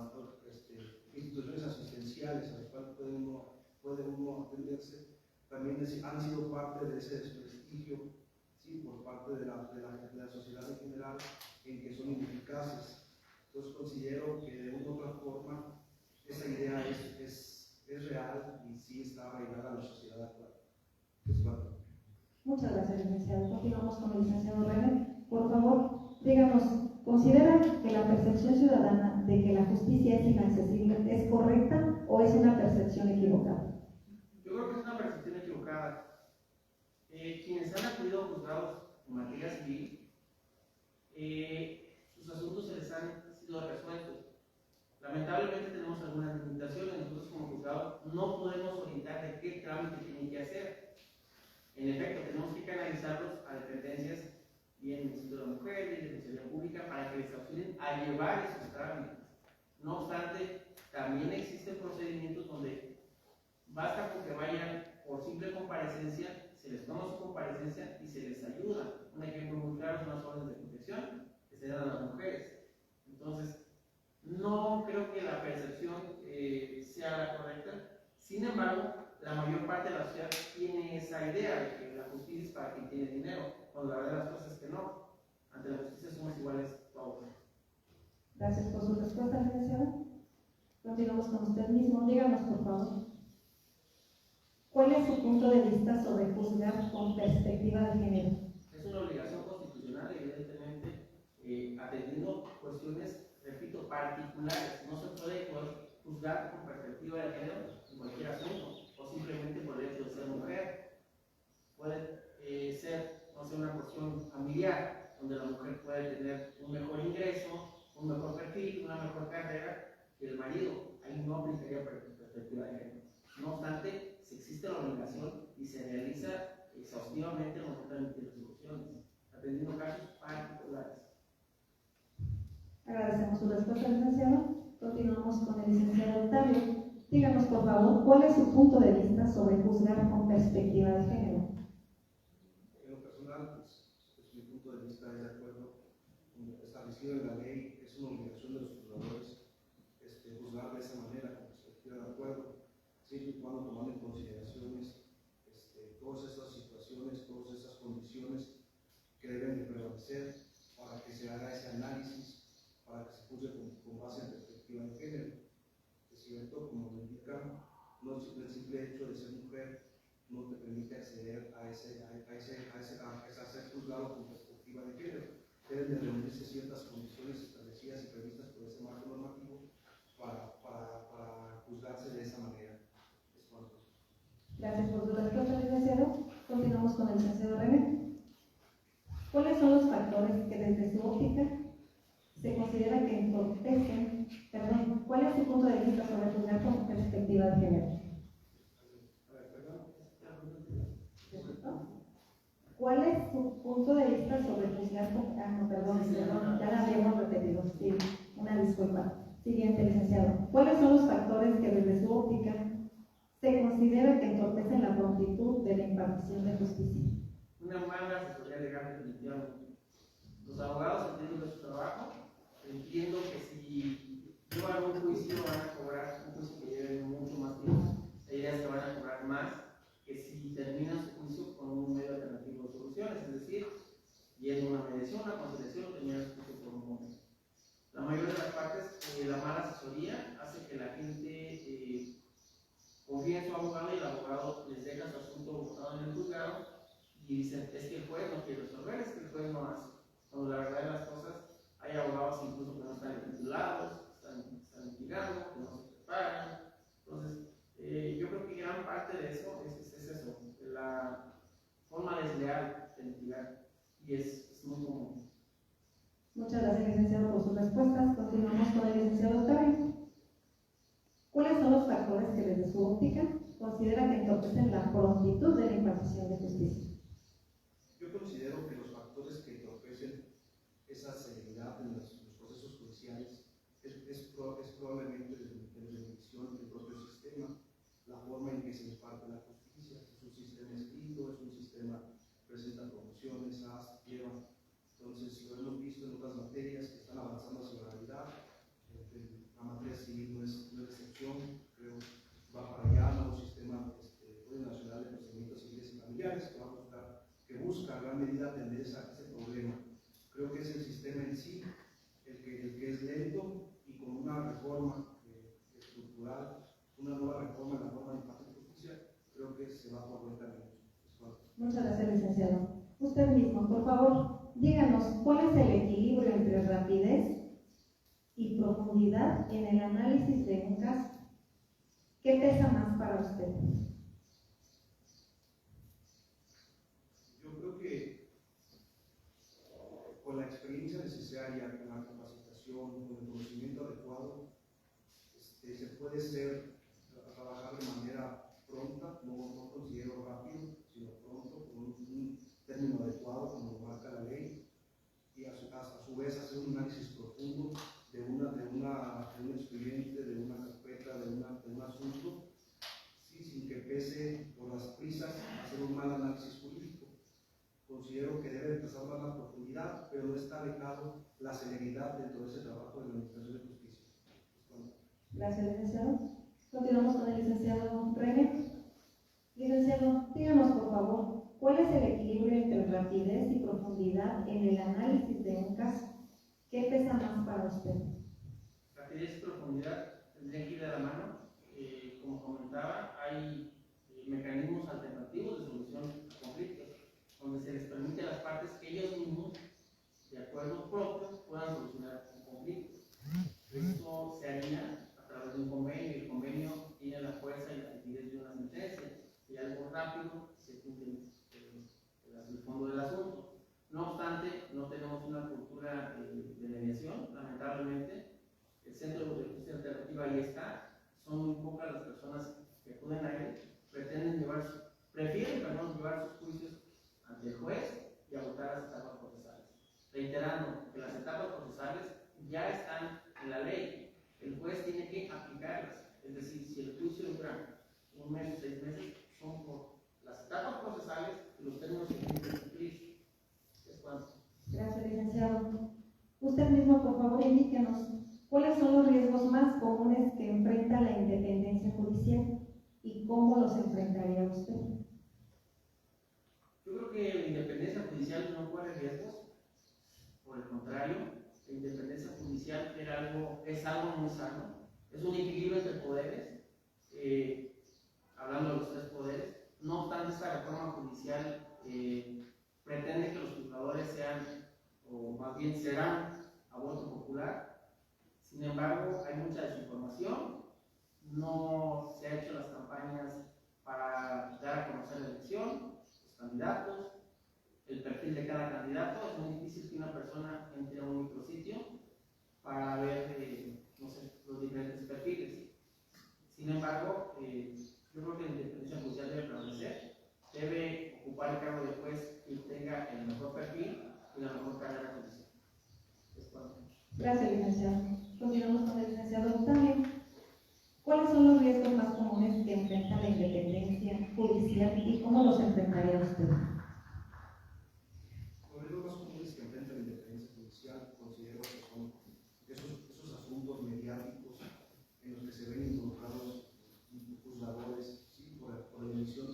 instituciones asistenciales a las cuales puede uno atenderse, también han sido parte de ese desprestigio, ¿sí? Por parte de la sociedad en general, en que son ineficaces. Entonces considero que de una u otra forma esa idea es real y sí está arraigada en la sociedad actual. Muchas gracias, licenciado. Continuamos con el licenciado René. Por favor, díganos, ¿considera que la percepción ciudadana de que la justicia es inaccesible es correcta o es una percepción equivocada? Yo creo que es una percepción equivocada. Quienes han acudido a juzgados en materia civil, sus asuntos se les han sido resueltos. Lamentablemente tenemos algunas limitaciones. Nosotros como juzgados no podemos orientar de qué trámite tienen que hacer. En efecto, tenemos que canalizarlos a dependencias, bien el Instituto de la Mujer, bien de Defensoría Pública, para que les auxilien a llevar esos trámites. No obstante, también existen procedimientos donde basta con que vayan por simple comparecencia, se les toma su comparecencia y se les ayuda. Un ejemplo muy claro son las órdenes de protección que se dan a las mujeres. Entonces, No creo que la percepción sea la correcta. Sin embargo, la mayor parte de la sociedad tiene esa idea de que la justicia es para quien tiene dinero, cuando la verdad de las cosas es que no. Ante la justicia somos iguales todos. Gracias por su respuesta, licenciado. Continuamos con usted mismo. Díganos, por favor, ¿cuál es su punto de vista sobre juzgar con perspectiva de género? Es una obligación constitucional, evidentemente, atendiendo cuestiones, repito, particulares. No se puede juzgar con perspectiva de género en cualquier asunto, o simplemente por el hecho de ser mujer. Puede ser, no sé, una cuestión familiar, donde la mujer puede tener un mejor ingreso, un mejor perfil, una mejor carrera que el marido. Ahí no aplicaría perspectiva de género. No obstante, si existe la obligación y se realiza exhaustivamente en los trámites de resoluciones, atendiendo casos particulares. Agradecemos su respuesta, licenciado. Continuamos con el licenciado Octavio. Díganos, por favor, ¿cuál es su punto de vista sobre juzgar con perspectiva de género? En lo personal, pues, mi punto de vista es de acuerdo con lo establecido en la ley. Es una obligación de los juzgadores juzgar de esa manera, con perspectiva de acuerdo, siempre y cuando tomando en consideraciones todas estas situaciones, todas esas condiciones que deben de prevalecer para que se haga ese análisis, para que se juzgue con base en perspectiva de género. Es cierto, como lo indica, no el simple hecho de ser mujer no te permite acceder a ser juzgado con perspectiva de género. Deben de reunirse ciertas condiciones establecidas y previstas por ese marco normativo para juzgarse de esa manera. Es cuanto. Gracias por su respuesta, licenciado. Continuamos con el licenciado René. ¿Cuáles son los factores que desde su óptica se considera que entorpecen, cuál es su punto de vista sobre juzgar con perspectiva de género? ¿Cuál es su punto de vista sobre juzgar con... ya la habíamos repetido, sí, una disculpa. Siguiente, licenciado. ¿Cuáles son los factores que desde su óptica se considera que entorpecen la prontitud de la impartición de justicia? Una mala asesoría legal, definitivamente. Los abogados entienden de su trabajo, entiendo que si yo hago un juicio van a cobrar un juicio que lleve mucho más tiempo. La idea es que van a cobrar más que si terminan su juicio con un medio alternativo de soluciones, es decir, yendo a una mediación, una conciliación, terminan su juicio por un momento. La mayoría de las partes, la mala asesoría hace que la gente confíe en su abogado y el abogado les deja su asunto votado en el juzgado y dicen, es que el juez no quiere resolver, es que el juez no hace. Cuando la verdad de las cosas, hay abogados incluso que no están titulados, están litigando, que no se preparan. Entonces, yo creo que gran parte de eso es eso, la forma desleal de litigar, y es muy común. Muchas gracias, licenciado, por sus respuestas. Continuamos con el licenciado Octavio. ¿Cuáles son los factores que desde su óptica considera que entorpecen la prontitud de la impartición de justicia? Yo considero que los factores que entorpecen esa celeridad en los procesos judiciales es probablemente desde mi visión del propio sistema, la forma en que se imparte la justicia. Es un sistema escrito, es un sistema que presenta promociones, lleva. Entonces, lo hemos visto en otras materias que están avanzando hacia la realidad. La materia civil no es excepción, creo va para allá, nuevo sistema Código Nacional de Procedimientos Civiles y Familiares que busca en gran medida atender ese problema. Creo que es el sistema en sí el que es lento, y con una reforma estructural, una nueva reforma en la norma de impacto de justicia, creo que se va por buen camino. Muchas gracias, licenciado. Usted mismo, por favor, díganos cuál es el equilibrio entre rapidez y profundidad en el análisis de un caso. ¿Qué pesa más para usted? Yo creo que con la experiencia necesaria, con la capacitación, con el conocimiento adecuado, se puede trabajar de manera pronta, no considero rápido, sino pronto, con un término adecuado, como lo marca la ley, y a su vez hacer un análisis profundo de un expediente, de una carpeta, de un asunto, ¿sí? Sin que pese por las prisas hacer un mal análisis jurídico. Considero que debe empezar más la profundidad, pero no está alejado la celeridad dentro de ese trabajo de la Administración de Justicia. Gracias, licenciado. Continuamos con el licenciado René. Licenciado, díganos por favor, ¿cuál es el equilibrio entre rapidez y profundidad en el análisis de un caso? ¿Qué pesa más para usted? Rapidez y profundidad tendrían que ir de la mano. Como comentaba, hay mecanismos alternativos de solución a conflictos, donde se les permite a las partes que ellos mismos, de acuerdo propio, puedan solucionar un conflicto. Esto se haría a través de un convenio, y el convenio tiene la fuerza y la rigidez de una sentencia, y algo rápido se cumple el fondo del asunto. No obstante, no tenemos una cultura de mediación, lamentablemente. El Centro de Justicia Alternativa ahí está, son muy pocas las personas que acuden a él, prefieren llevar sus juicios ante el juez y agotar las etapas procesales. Reiterando que las etapas procesales ya están en la ley, el juez tiene que aplicarlas, es decir, si el juicio dura un mes o 6 meses, son por las etapas procesales y los términos que tienen que cumplir. Es cuanto. Gracias, licenciado. Usted mismo, por favor, indíquenos cuáles son los riesgos más comunes que enfrenta la independencia judicial y cómo los enfrentaría usted. Yo creo que la independencia judicial no corre riesgos, por el contrario, la independencia judicial es algo muy sano, es un equilibrio entre poderes, hablando de los 3 poderes. No obstante, esta reforma judicial pretende que los juzgadores sean, o más bien serán, a voto popular. Sin embargo, hay mucha desinformación, no se han hecho las campañas para dar a conocer la elección, los candidatos, el perfil de cada candidato. Es muy difícil que una persona entre a un micrositio para ver los diferentes perfiles. Sin embargo, yo creo que la independencia judicial debe prevalecer, debe ocupar el cargo de juez quien tenga el mejor perfil y la mejor carrera judicial. Gracias, licenciado. Continuamos con el licenciado también. ¿Cuáles son los riesgos más comunes que enfrenta la independencia judicial y cómo los enfrentaría usted? Los riesgos más comunes que enfrenta la independencia judicial considero que son esos asuntos mediáticos en los que se ven involucrados juzgadores, ¿sí? por la emisión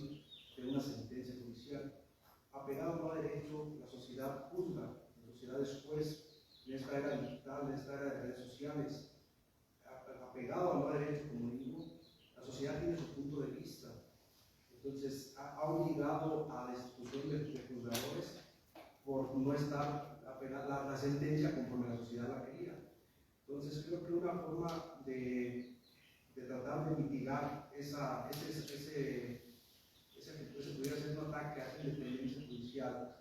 de una sentencia judicial. Apegado no a derecho, la sociedad juzga, la sociedad es juez en esta era digital, en esta era de redes sociales. Apegado a no a derecho, como digo, la sociedad tiene su punto de vista. Entonces, ha obligado a la institución de juzgadores por no estar apegada a la sentencia conforme la sociedad la quería. Entonces, creo que una forma de tratar de mitigar ese pudiera ser un ataque a esa independencia judicial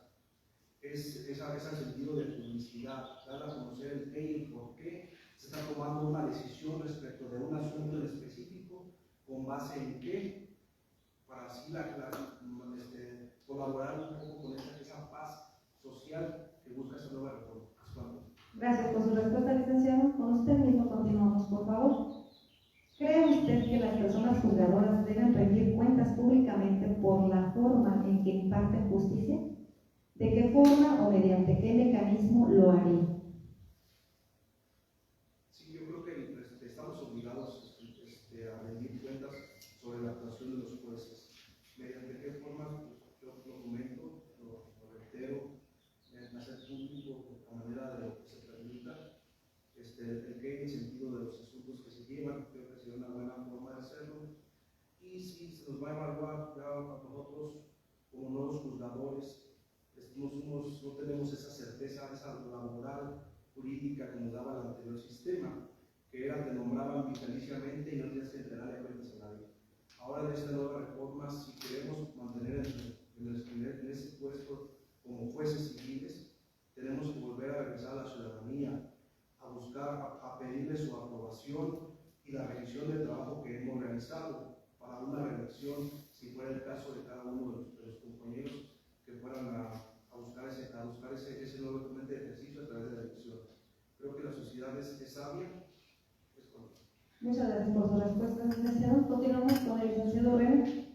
es el sentido de publicidad, dar a conocer el qué y el por qué se está tomando una decisión respecto de un asunto en específico, con base en qué, para así colaborar un poco con esa paz social que busca esta nueva reforma. Gracias por su respuesta, licenciado. Con usted mismo continuamos, por favor. ¿Cree usted que las personas juzgadoras deben rendir cuentas públicamente por la forma en que imparten justicia? ¿De qué forma o mediante qué mecanismo lo haría? Sí, yo creo que estamos obligados a rendir cuentas sobre la actuación de los jueces. ¿Mediante qué forma? Pues, yo lo comento, lo reitero, hacer público a manera de lo que se permita, el qué en sentido de los asuntos que se llevan. Creo que sería una buena forma de hacerlo. Y si se nos va a evaluar ya a nosotros como nuevos juzgadores, no tenemos esa certeza, esa laboral jurídica que nos daba el anterior sistema, que era te nombraban vitaliciamente y no tenías que entregarle cuentas a nadie. Ahora en esta nueva reforma, si queremos mantener en ese puesto como jueces civiles, tenemos que volver a regresar a la ciudadanía, a buscar, a pedirle su aprobación y la revisión del trabajo que hemos realizado para una reelección, si fuera el caso de cada uno de los compañeros que fueran a buscar ese nuevo documento de ejercicio a través de la elección. Creo que la sociedad es sabia. Muchas gracias por su respuesta, licenciado. Continuamos con el licenciado René.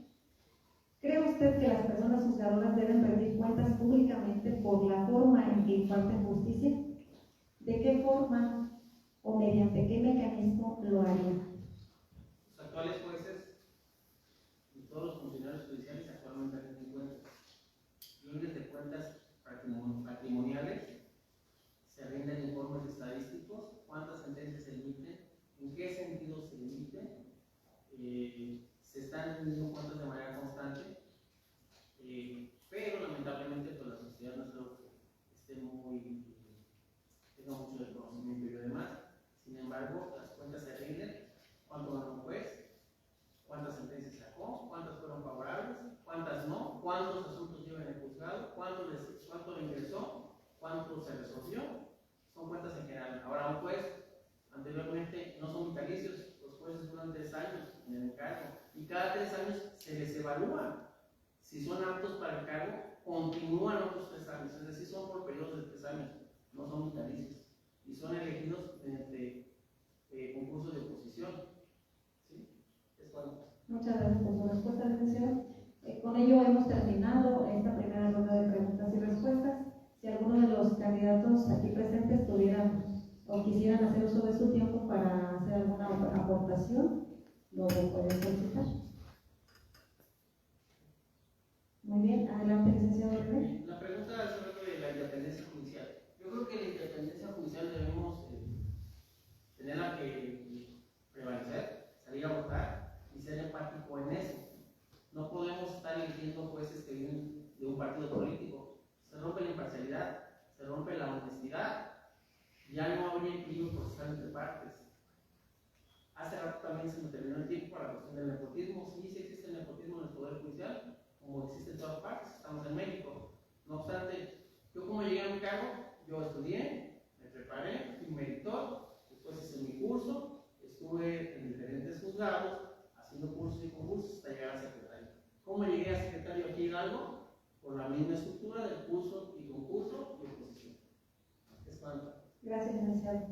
¿Cree usted que las personas juzgadoras deben rendir cuentas públicamente por la forma en que imparten justicia? ¿De qué forma o mediante qué mecanismo lo haría? rinden informes estadísticos, cuántas sentencias se emiten, en qué sentido se emiten, se están teniendo cuentas de manera constante, pero lamentablemente pues, la sociedad no es algo que esté tenga mucho de conocimiento y demás. Sin embargo, las cuentas se rinden, cuánto ganó un juez, cuántas sentencias sacó, cuántas fueron favorables, cuántas no, cuántos asuntos lleva en el juzgado, cuánto le ingresó, cuánto se resolvió. Son cuentas en general. Ahora, un juez, anteriormente, no son vitalicios, los jueces duran 3 años en el encargo y cada 3 años se les evalúa. Si son aptos para el cargo, continúan otros 3 años, es decir, son por periodos de 3 años, no son vitalicios y son elegidos mediante concurso de oposición. ¿Sí? Es cuando. Muchas gracias por su respuesta, licenciado. Con ello hemos terminado esta primera ronda de preguntas y respuestas. Si alguno de los candidatos aquí presentes tuvieran o quisieran hacer uso de su tiempo para hacer alguna aportación, lo pueden solicitar. Muy bien, adelante, licenciado René. La pregunta es sobre la independencia judicial. Yo creo que la independencia judicial debemos tenerla que prevalecer, salir a votar y ser empático en eso. No podemos estar eligiendo jueces que vienen de un partido político. Se rompe la imparcialidad, se rompe la honestidad, ya no habría equilibrio procesal entre partes. Hace rato también se me terminó el tiempo para la cuestión del nepotismo. Sí, sí existe el nepotismo en el Poder Judicial, como existe en todas partes, estamos en México. No obstante, yo como llegué a mi cargo, yo estudié, me preparé, fui meritor, después hice mi curso, estuve en diferentes juzgados, haciendo cursos y concursos hasta llegar a secretario. ¿Cómo llegué a secretario aquí en Hidalgo? Por la misma estructura del curso y concurso y oposición. Es cuanto. Gracias, licenciado.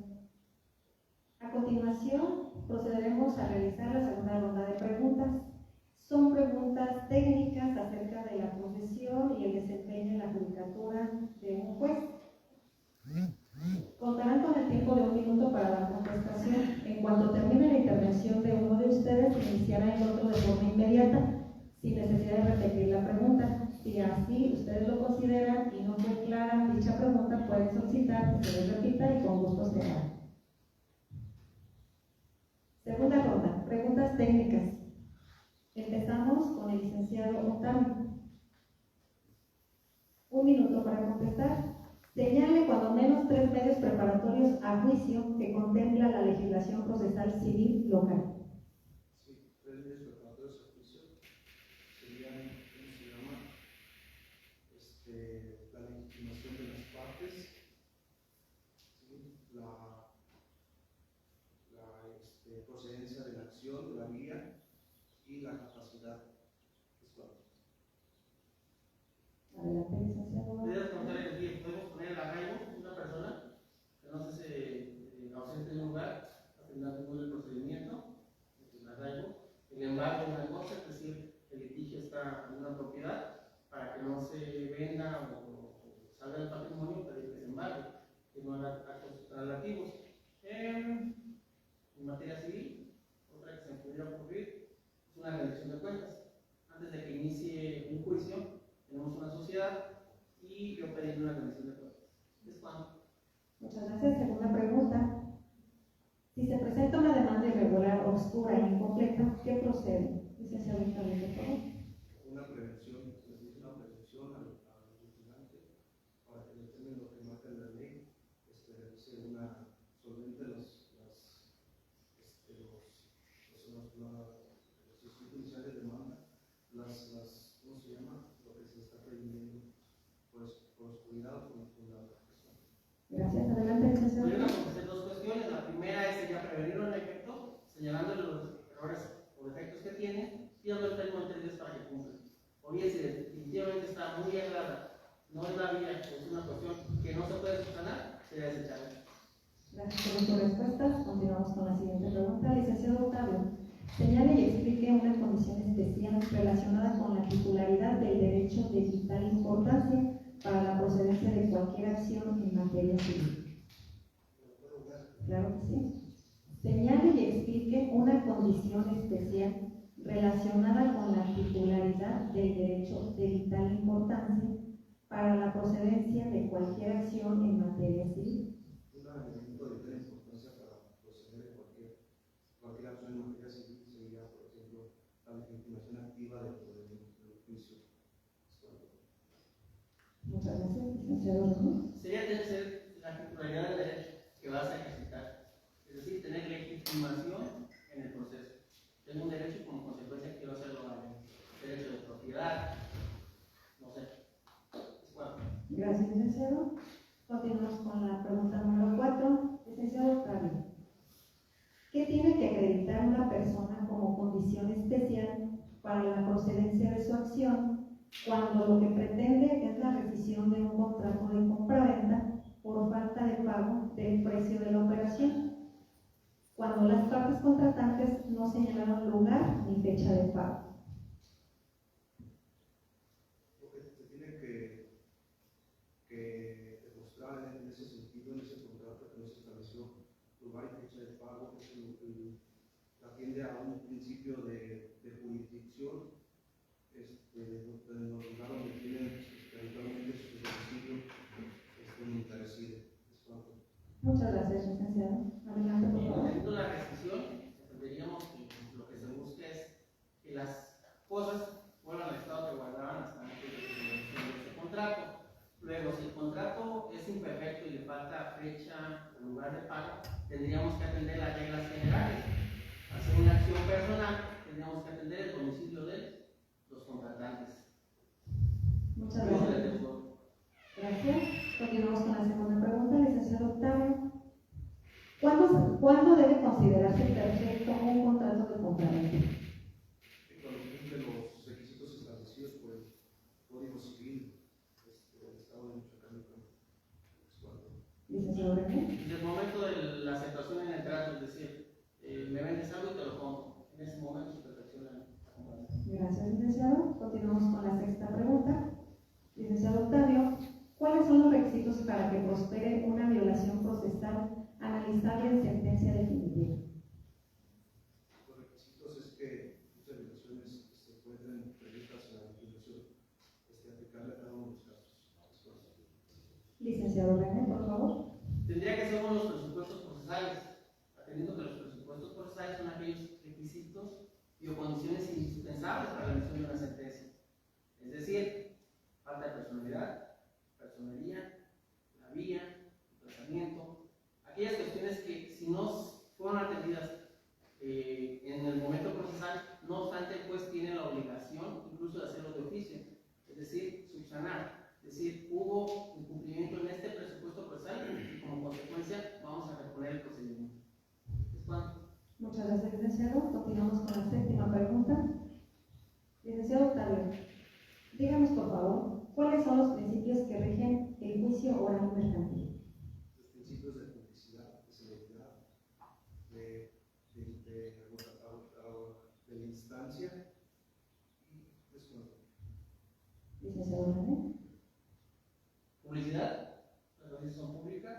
A continuación, procederemos a realizar la segunda ronda de preguntas. Son preguntas técnicas acerca de la profesión y el desempeño en la judicatura de un juez. Contarán con el tiempo de 1 minuto para la contestación. En cuanto termine la intervención de uno de ustedes, iniciará el otro de forma inmediata, sin necesidad de repetir la pregunta. Si así ustedes lo consideran y no fue clara dicha pregunta, pueden solicitar que se les repita y con gusto se hará. Segunda ronda, preguntas técnicas. Empezamos con el licenciado Octavio. 1 minuto para contestar. Señale cuando menos 3 medios preparatorios a juicio que contempla la legislación procesal civil local. Sí, 3 medios preparatorios a juicio serían, ¿cómo se llama? La legitimación de las partes, ¿sí? la procedencia de la acción, de la vía y la capacidad. Adelante, licenciado. Podemos poner el arraigo de una persona que no se ausente de un lugar, atendiendo el procedimiento, el arraigo, el embargo de una cosa, es decir, el litigio está en una propiedad, para que no se venda o salga del patrimonio, pedir que se embargue, que no haga actos relativos. En materia civil, otra que se me pudiera ocurrir es una rendición de cuentas. Antes de que inicie un juicio, tenemos una sociedad y yo pedí una rendición de cuentas. ¿Es cuándo? Muchas gracias. Segunda pregunta. Si se presenta una demanda irregular, oscura e incompleta, ¿qué procede? Licenciado Octavio, por favor. Una prevención, se dice una prevención al vigilante para que determine lo que marca la ley, revise una solvente los judiciales de demanda, ¿cómo se llama? Lo que se está previendo por oscuridad o por la persona. Gracias. Adelante, licenciado. Voy a contestar 2 cuestiones. La primera es ya prevenirlo en efecto, señalándole los errores o defectos que tiene y dándole el término de 3 días para que cumpla. O bien, si definitivamente está muy errada, no es la vía, es una cuestión que no se puede subsanar, sería desechable. Gracias por sus respuestas. Continuamos con la siguiente pregunta. Licenciado Octavio, señale y explique una condición especial relacionada con la titularidad del derecho de vital importancia para la procedencia de cualquier acción en materia civil. Claro que sí. Señale y explique una condición especial relacionada con la titularidad del derecho de vital importancia para la procedencia de cualquier acción en materia civil. legitimación en el proceso. Tengo un derecho y como consecuencia quiero hacerlo valer. Derecho de propiedad, no sé. Gracias, licenciado. Continuamos con la pregunta número 4. Licenciado Octavio, ¿qué tiene que acreditar una persona como condición especial para la procedencia de su acción cuando lo que pretende es la rescisión de un contrato de compraventa por falta de pago del precio de la operación, cuando las partes contratantes no señalaron lugar ni fecha de pago? Se tiene que demostrar en ese sentido, en ese contrato que no se estableció lugar y fecha de pago, que atiende a un principio de jurisdicción, donde los lugares donde tienen habitualmente su domicilio nunca reside. Muchas gracias, licenciado. Adelante, por favor. Dependiendo de la rescisión, entenderíamos que lo que se busca es que las cosas vuelvan al estado que guardaban hasta antes de ese contrato. Luego, si el contrato es imperfecto y le falta fecha o lugar de pago, tendríamos que atender las reglas generales. Hacer una acción personal, tendríamos que atender el domicilio de los contratantes. Muchas gracias. Gracias. Continuamos con la segunda pregunta, licenciado Octavio. ¿Cuándo debe considerarse perfecto un contrato de compraventa? Cuando cumple los requisitos establecidos por el Código Civil del Estado de Michoacán. Licenciado René. Desde el momento de la aceptación en el trato, es decir, me vendes algo y te lo compro. En ese momento se perfecciona la compraventa. Gracias, licenciado. Continuamos con la sexta pregunta. Licenciado Octavio, ¿cuáles son los requisitos para que prospere una violación procesal analizable en sentencia definitiva? Los requisitos es que muchas violaciones se encuentren previstas en la legislación, aplicarle a cada uno de los casos. Licenciado René, por favor. Tendría que ser uno de los presupuestos procesales, atendiendo que los presupuestos procesales son aquellos requisitos y o condiciones indispensables para la emisión de una sentencia. Es decir, falta de personalidad, personería, la vía, el tratamiento, aquellas cuestiones que si no fueron atendidas en el momento procesal, no obstante el juez tiene la obligación incluso de hacerlo de oficio, es decir, subsanar, es decir, hubo incumplimiento en este presupuesto procesal y como consecuencia vamos a reponer el procedimiento. ¿Es cuánto? Muchas gracias, licenciado. Continuamos con la séptima pregunta. Licenciado Octavio, díganos por favor, ¿cuáles son los principios que rigen el juicio oral mercantil? Los principios de publicidad, de celeridad, de la instancia y descuento. Licenciado René. Publicidad, las audiencias son públicas.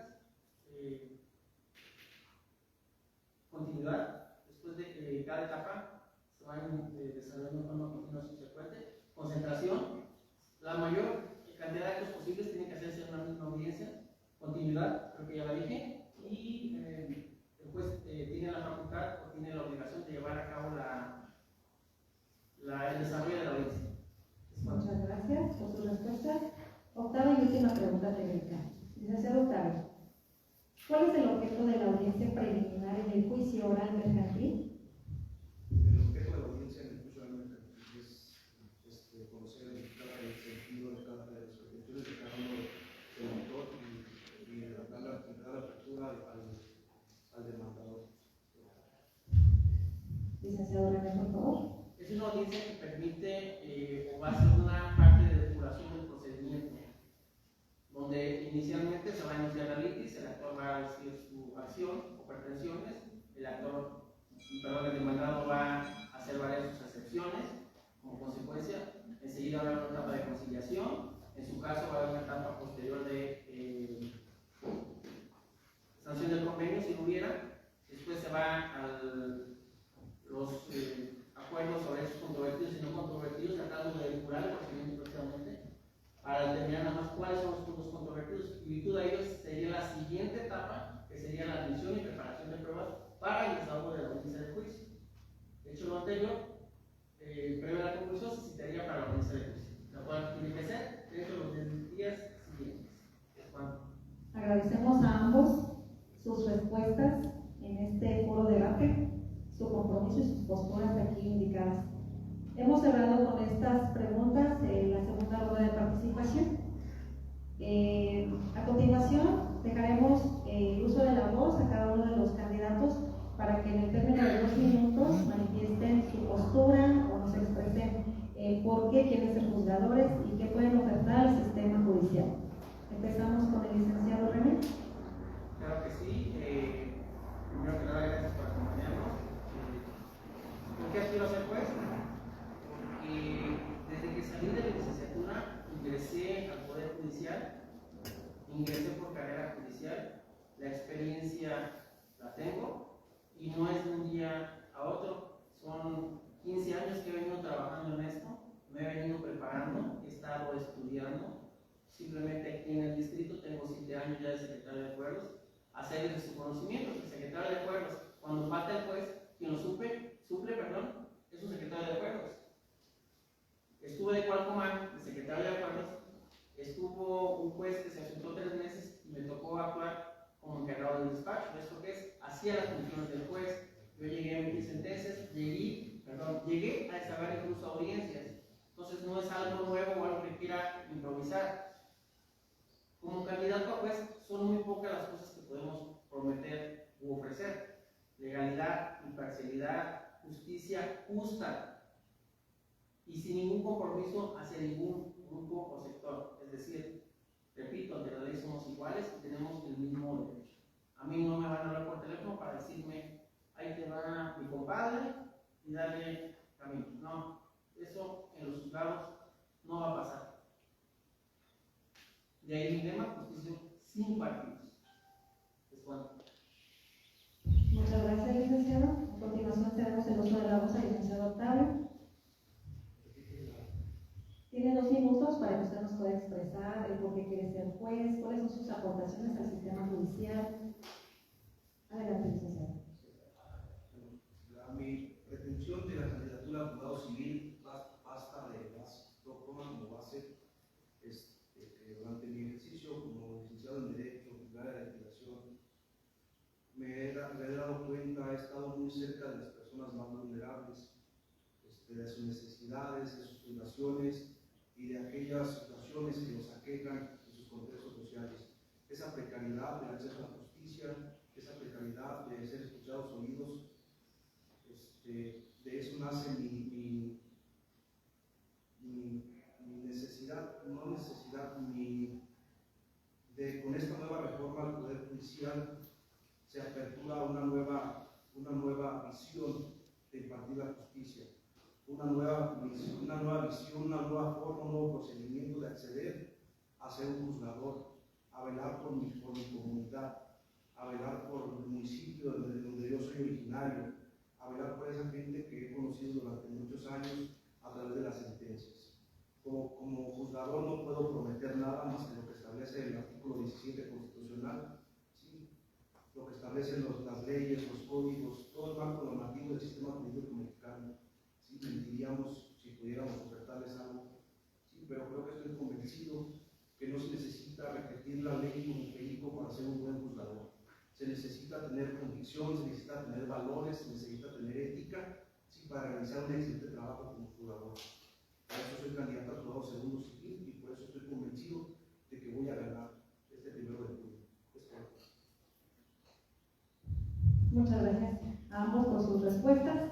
Continuidad, después de que cada etapa se vaya desarrollando de forma continua subsecuente. Concentración, la mayor cantidad de actos posibles tiene que hacerse en una misma audiencia. Continuidad, creo que ya la dije. Y el juez tiene la facultad o tiene la obligación de llevar a cabo el desarrollo de la audiencia. Muchas gracias por su respuesta. Octava y última pregunta técnica. Licenciado Octavio, ¿cuál es el objeto de la audiencia preliminar en el juicio oral mercantil? El objeto de la audiencia en el juicio oral mercantil es conocer el sentido de las pretensiones de cada uno del autor y dar la apertura al demandador. Licenciado René, por favor. Es una audiencia que permite o va a ser una parte de depuración del procedimiento, donde inicialmente se va a iniciar la litis, el actor va a decir su acción o pretensiones, el demandado va a hacer varias de sus excepciones, como consecuencia, enseguida va a haber una etapa de conciliación, en su caso va a haber una etapa posterior de sanción del convenio si lo hubiera, después se va a los acuerdos sobre hechos controvertidos y no controvertidos, tratando de depurar el procedimiento precisamente para determinar nada más cuáles son los puntos controvertidos, y virtud de ellos sería la siguiente etapa, que sería la admisión y preparación de pruebas para el desahogo de la audiencia del juicio. De hecho, lo anterior, previo a la conclusión, se citaría para la audiencia del juicio, la cual tiene que ser dentro de los días siguientes. Agradecemos a ambos sus respuestas en este foro de debate. posturas aquí indicadas. Hemos cerrado con estas preguntas la segunda ronda de participación. A continuación, dejaremos el uso de la voz a cada uno de los candidatos para que en el término de 2 minutos manifiesten su postura o nos expresen por qué, quiénes son juzgadores y qué pueden ofertar al sistema judicial. Empezamos con el licenciado René. Claro que sí. Primero que nada, gracias por acompañarnos. ¿Por qué aspiro a ser juez? Porque desde que salí de la licenciatura ingresé al Poder Judicial, ingresé por carrera judicial, la experiencia la tengo y no es de un día a otro. Son 15 años que he venido trabajando en esto, me he venido preparando, he estado estudiando. Simplemente aquí en el distrito tengo 7 años ya de secretario de acuerdos, hacer de su conocimiento. El secretario de acuerdos, cuando falta el juez, quien lo suple, es su secretario de acuerdos. Estuve de Cualcomán, de secretario de acuerdos, estuvo un juez que se ausentó 3 meses y me tocó actuar como encargado del despacho. ¿Esto qué es? Hacía las funciones del juez. Yo llegué a emitir sentencias, llegué a desahogar incluso audiencias. Entonces no es algo nuevo o algo que quiera improvisar. Como candidato a juez, son muy pocas las cosas que podemos prometer u ofrecer. Legalidad, imparcialidad, justicia justa y sin ningún compromiso hacia ningún grupo o sector. Es decir, repito, ante la ley somos iguales y tenemos el mismo derecho. A mí no me van a hablar por teléfono para decirme, ahí te va mi compadre y darle camino. No, eso en los juzgados no va a pasar. De ahí mi lema, justicia sin partidos. Es cuanto. Muchas gracias, licenciado. A continuación tenemos el uso de la voz al licenciado Octavio. Tiene 2 minutos para que usted nos pueda expresar el por qué quiere ser juez, cuáles son sus aportaciones al sistema judicial. Adelante, licenciado. Mi pretensión de la candidatura a juzgado civil basta de toma como base durante mi ejercicio como licenciado en Derecho, en área de legislación, me he dado cuenta, he estado muy cerca de las personas más vulnerables, de sus necesidades, de sus privaciones y de aquellas situaciones que los aquejan en sus contextos sociales. Esa precariedad del acceso a la justicia, esa precariedad de ser escuchados, oídos, de eso nace mi necesidad, con esta nueva reforma al Poder Judicial se apertura una nueva visión de impartir la justicia, una nueva visión, una nueva forma, un nuevo procedimiento de acceder a ser un juzgador, a velar por mi comunidad, a velar por el municipio donde yo soy originario, a velar por esa gente que he conocido durante muchos años a través de las sentencias. Como juzgador no puedo prometer nada más que lo que establece el artículo 17 constitucional, ¿sí? Lo que establecen las leyes, los códigos, todo el marco normativo del sistema jurídico mexicano. ¿Sí? Mentiríamos si pudiéramos ofertarles algo, ¿sí? Pero creo que estoy convencido que no se necesita repetir la ley como perico para ser un buen juzgador. Se necesita tener convicción, se necesita tener valores, se necesita tener ética, ¿sí? Para realizar un excelente trabajo como juzgador. Por eso soy candidato a juzgado segundo civil y por eso estoy convencido de que voy a ganar este 1 de julio. Muchas gracias a ambos por sus respuestas.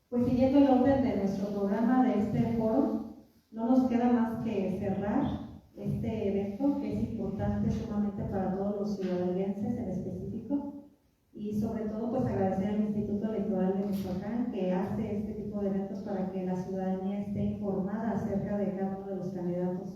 Pues siguiendo el orden de nuestro programa de este foro, no nos queda más que cerrar este evento que es importante sumamente para todos los ciudadanos en específico y sobre todo pues agradecer al Instituto Electoral de Michoacán que hace este tipo de eventos para que la ciudadanía esté informada acerca de cada uno de los candidatos,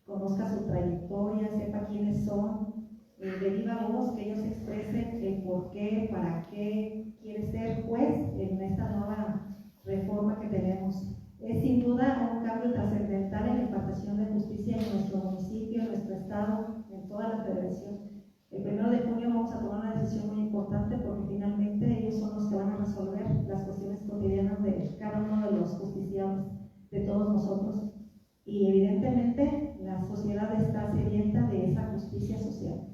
conozca su trayectoria, sepa quiénes son, de viva voz que ellos expresen el por qué, para qué quiere ser juez en esta nueva reforma que tenemos. Es sin duda un cambio trascendental en la impartición de justicia en nuestro municipio, en nuestro estado, en toda la federación. El 1 de junio vamos a tomar una decisión muy importante porque finalmente ellos son los que van a resolver las cuestiones cotidianas de cada uno de los justiciables, de todos nosotros. Y evidentemente la sociedad está sedienta de esa justicia social.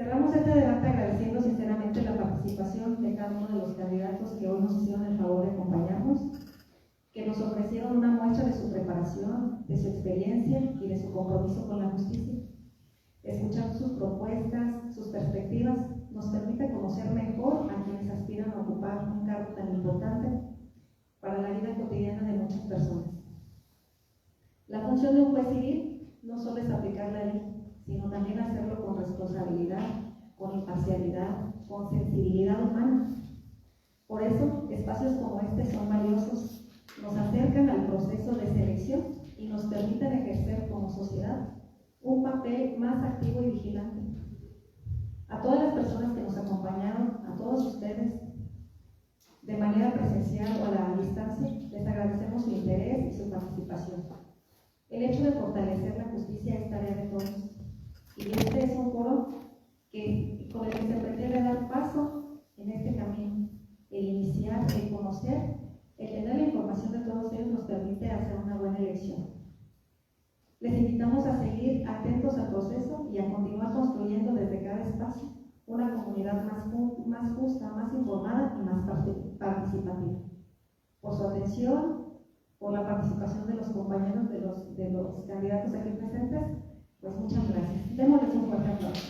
Cerramos este debate agradeciendo sinceramente la participación de cada uno de los candidatos que hoy nos hicieron el favor de acompañarnos, que nos ofrecieron una muestra de su preparación, de su experiencia y de su compromiso con la justicia. Escuchar sus propuestas, sus perspectivas, nos permite conocer mejor a quienes aspiran a ocupar un cargo tan importante para la vida cotidiana de muchas personas. La función de un juez civil no solo es aplicar la ley, sino también hacerlo con responsabilidad, con imparcialidad, con sensibilidad humana. Por eso, espacios como este son valiosos, nos acercan al proceso de selección y nos permiten ejercer como sociedad un papel más activo y vigilante. A todas las personas que nos acompañaron, a todos ustedes, de manera presencial o a la distancia, les agradecemos su interés y su participación. El hecho de fortalecer la justicia es tarea de todos, y este es un foro con el que se pretende dar paso en este camino. El iniciar, el conocer, el tener la información de todos ellos nos permite hacer una buena elección. Les invitamos a seguir atentos al proceso y a continuar construyendo desde cada espacio una comunidad más justa, más informada y más participativa. Por su atención, por la participación de los compañeros de los candidatos aquí presentes, pues muchas gracias. Démosles un fuerte aplauso.